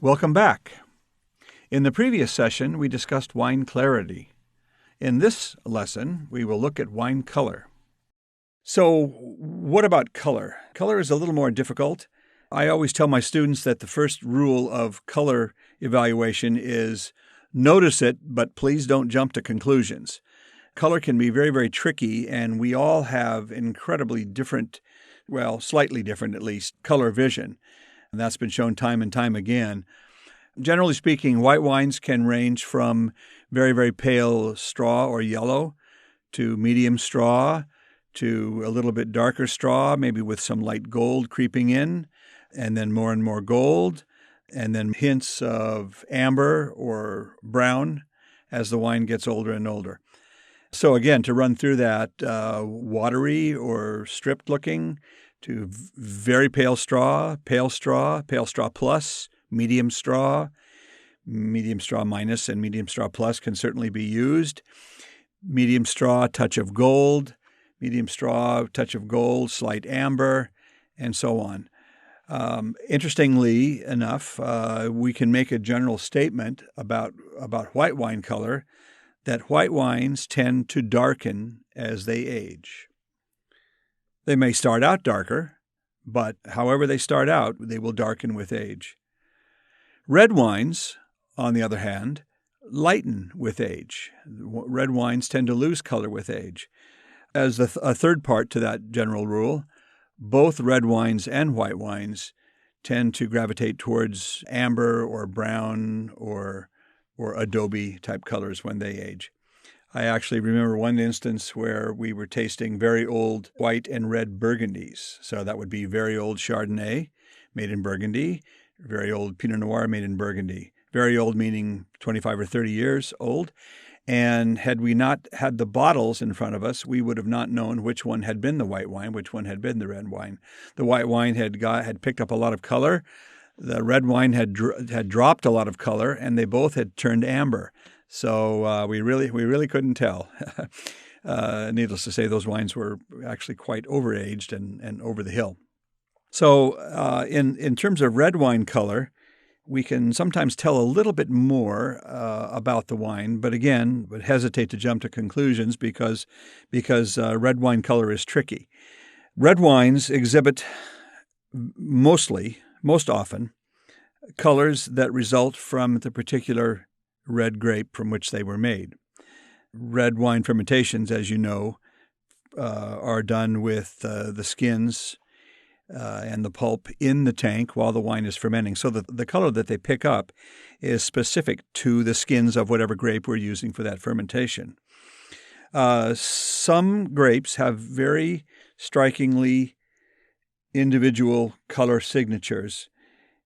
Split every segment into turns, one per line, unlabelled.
Welcome back. In the previous session, we discussed wine clarity. In this lesson, we will look at wine color. So, what about color? Color is a little more difficult. I always tell my students that the first rule of color evaluation is notice it, but please don't jump to conclusions. Color can be very, very tricky, and we all have incredibly different, well, slightly different at least, color vision. And that's been shown time and time again. Generally speaking, white wines can range from very, very pale straw or yellow to medium straw to a little bit darker straw, maybe with some light gold creeping in, and then more and more gold, and then hints of amber or brown as the wine gets older and older. So again, to run through that, watery or stripped looking to very pale straw plus, medium straw minus, and medium straw plus can certainly be used. Medium straw, touch of gold, medium straw, touch of gold, slight amber, and so on. Interestingly enough, we can make a general statement about white wine color that white wines tend to darken as they age. They may start out darker, but however they start out, they will darken with age. Red wines, on the other hand, lighten with age. Red wines tend to lose color with age. As a third part to that general rule, both red wines and white wines tend to gravitate towards amber or brown or adobe type colors when they age. I actually remember one instance where we were tasting very old white and red Burgundies. So that would be very old Chardonnay made in Burgundy, very old Pinot Noir made in Burgundy. Very old meaning 25 or 30 years old. And had we not had the bottles in front of us, we would have not known which one had been the white wine, which one had been the red wine. The white wine had picked up a lot of color. The red wine had dropped a lot of color, and they both had turned amber. So we really couldn't tell. Needless to say, those wines were actually quite overaged and over the hill. So in terms of red wine color, we can sometimes tell a little bit more about the wine, but again, would hesitate to jump to conclusions because red wine color is tricky. Red wines exhibit most often, colors that result from the particular red grape from which they were made. Red wine fermentations, as you know, are done with the skins and the pulp in the tank while the wine is fermenting. So the color that they pick up is specific to the skins of whatever grape we're using for that fermentation. Some grapes have very strikingly individual color signatures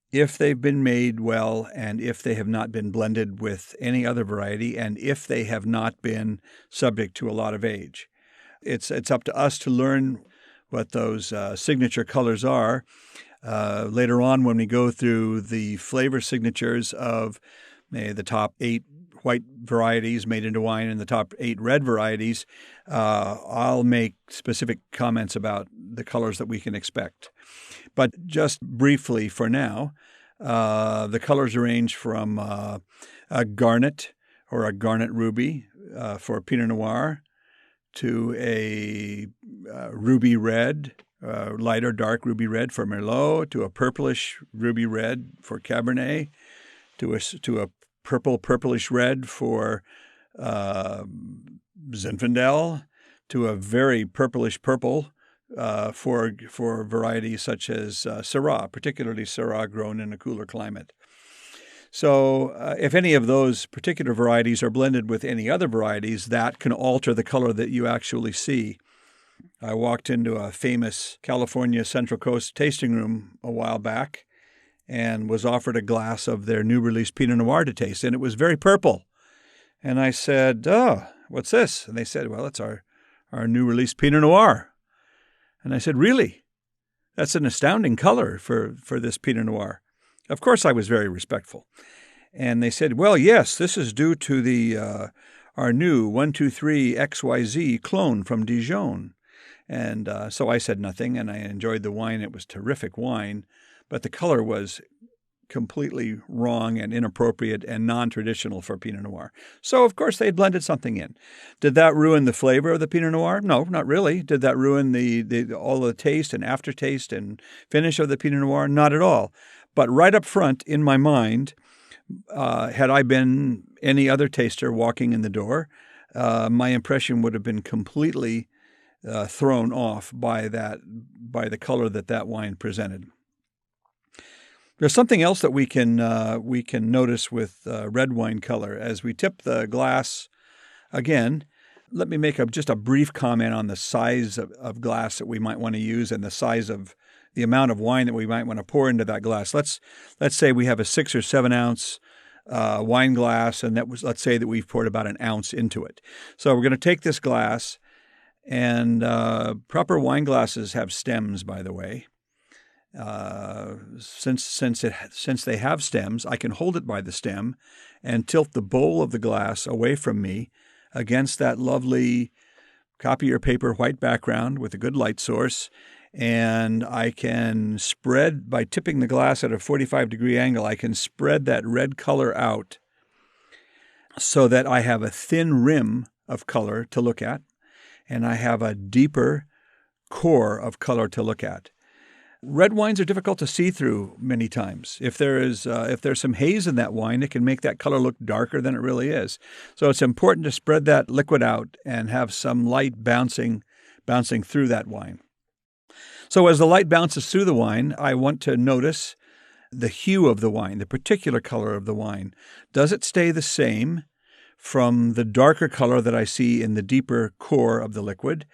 if they've been made well and if they have not been blended with any other variety and if they have not been subject to a lot of age. It's up to us to learn what those signature colors are. Later on, when we go through the flavor signatures of the top 8 white varieties made into wine and the top 8 red varieties, I'll make specific comments about the colors that we can expect. But just briefly for now, the colors range from a garnet or a garnet ruby for Pinot Noir to a ruby red, light or dark ruby red for Merlot, to a purplish ruby red for Cabernet, to a purplish red for Zinfandel, to a very purplish purple for varieties such as Syrah, particularly Syrah grown in a cooler climate. So if any of those particular varieties are blended with any other varieties, that can alter the color that you actually see. I walked into a famous California Central Coast tasting room a while back and was offered a glass of their new release Pinot Noir to taste, and it was very purple. And I said, "Oh, what's this?" And they said, "Well, it's our new release Pinot Noir." And I said, "Really? That's an astounding color for this Pinot Noir." Of course, I was very respectful. And they said, "Well, yes, this is due to our new 123 XYZ clone from Dijon." And so I said nothing, and I enjoyed the wine. It was terrific wine, but the color was completely wrong and inappropriate and non-traditional for Pinot Noir. So, of course, they had blended something in. Did that ruin the flavor of the Pinot Noir? No, not really. Did that ruin all the taste and aftertaste and finish of the Pinot Noir? Not at all. But right up front in my mind, had I been any other taster walking in the door, my impression would have been completely thrown off by the color that wine presented. There's something else that we can notice with red wine color. As we tip the glass again, let me make just a brief comment on the size of glass that we might want to use and the size of the amount of wine that we might want to pour into that glass. Let's say we have a 6 or 7 ounce wine glass, and let's say that we've poured about an ounce into it. So we're going to take this glass, and proper wine glasses have stems, by the way. Since they have stems, I can hold it by the stem and tilt the bowl of the glass away from me against that lovely copier paper white background with a good light source. And I can spread, by tipping the glass at a 45-degree angle, I can spread that red color out so that I have a thin rim of color to look at, and I have a deeper core of color to look at. Red wines are difficult to see through many times. If there's some haze in that wine, it can make that color look darker than it really is. So it's important to spread that liquid out and have some light bouncing through that wine. So as the light bounces through the wine, I want to notice the hue of the wine, the particular color of the wine. Does it stay the same from the darker color that I see in the deeper core of the liquid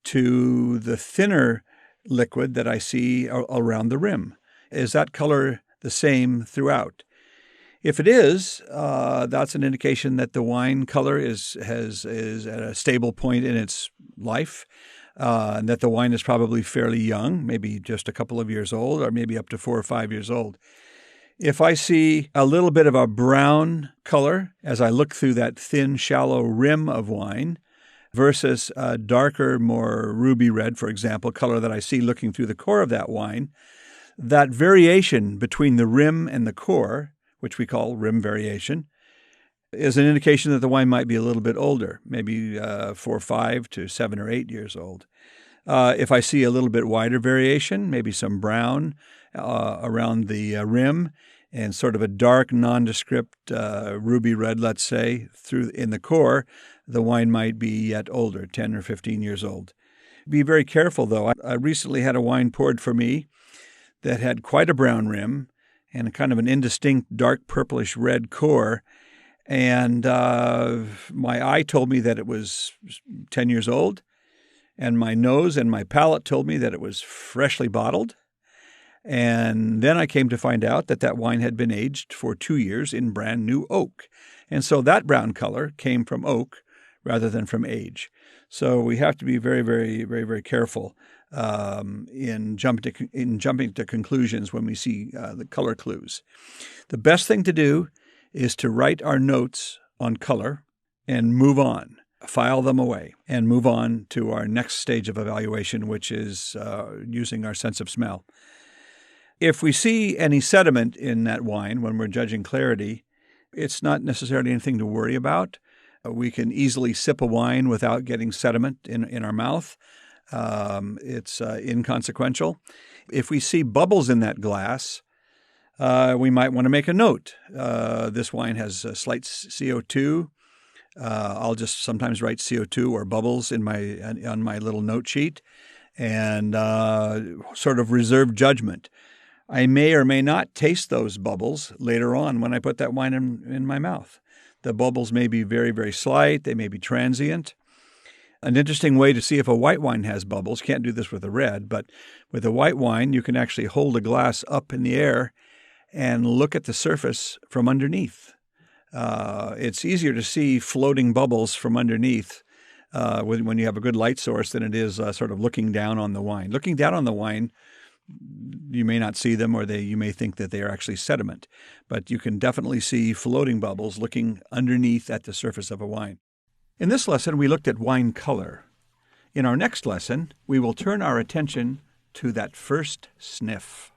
to the thinner liquid that I see around the rim? Is that color the same throughout? If it is, that's an indication that the wine color is at a stable point in its life, and that the wine is probably fairly young, maybe just a couple of years old, or maybe up to 4 or 5 years old. If I see a little bit of a brown color as I look through that thin, shallow rim of wine, versus a darker, more ruby red, for example, color that I see looking through the core of that wine, that variation between the rim and the core, which we call rim variation, is an indication that the wine might be a little bit older, maybe 4 or 5 to 7 or 8 years old. If I see a little bit wider variation, maybe some brown around the rim and sort of a dark, nondescript ruby red, let's say, in the core, the wine might be yet older, 10 or 15 years old. Be very careful, though. I recently had a wine poured for me that had quite a brown rim and a kind of an indistinct dark purplish red core. And my eye told me that it was 10 years old, and my nose and my palate told me that it was freshly bottled. And then I came to find out that wine had been aged for 2 years in brand new oak. And so that brown color came from oak rather than from age. So we have to be very, very, very, very careful in jumping to conclusions when we see the color clues. The best thing to do is to write our notes on color and move on, file them away, and move on to our next stage of evaluation, which is using our sense of smell. If we see any sediment in that wine when we're judging clarity, it's not necessarily anything to worry about. We can easily sip a wine without getting sediment in our mouth. It's inconsequential. If we see bubbles in that glass, we might want to make a note. This wine has a slight CO2. I'll just sometimes write CO2 or bubbles on my little note sheet, and sort of reserve judgment. I may or may not taste those bubbles later on when I put that wine in my mouth. The bubbles may be very, very slight. They may be transient. An interesting way to see if a white wine has bubbles, can't do this with a red, but with a white wine, you can actually hold a glass up in the air and look at the surface from underneath. It's easier to see floating bubbles from underneath when you have a good light source than it is sort of looking down on the wine. Looking down on the wine, you may not see them, or you may think that they are actually sediment, but you can definitely see floating bubbles looking underneath at the surface of a wine. In this lesson, we looked at wine color. In our next lesson, we will turn our attention to that first sniff.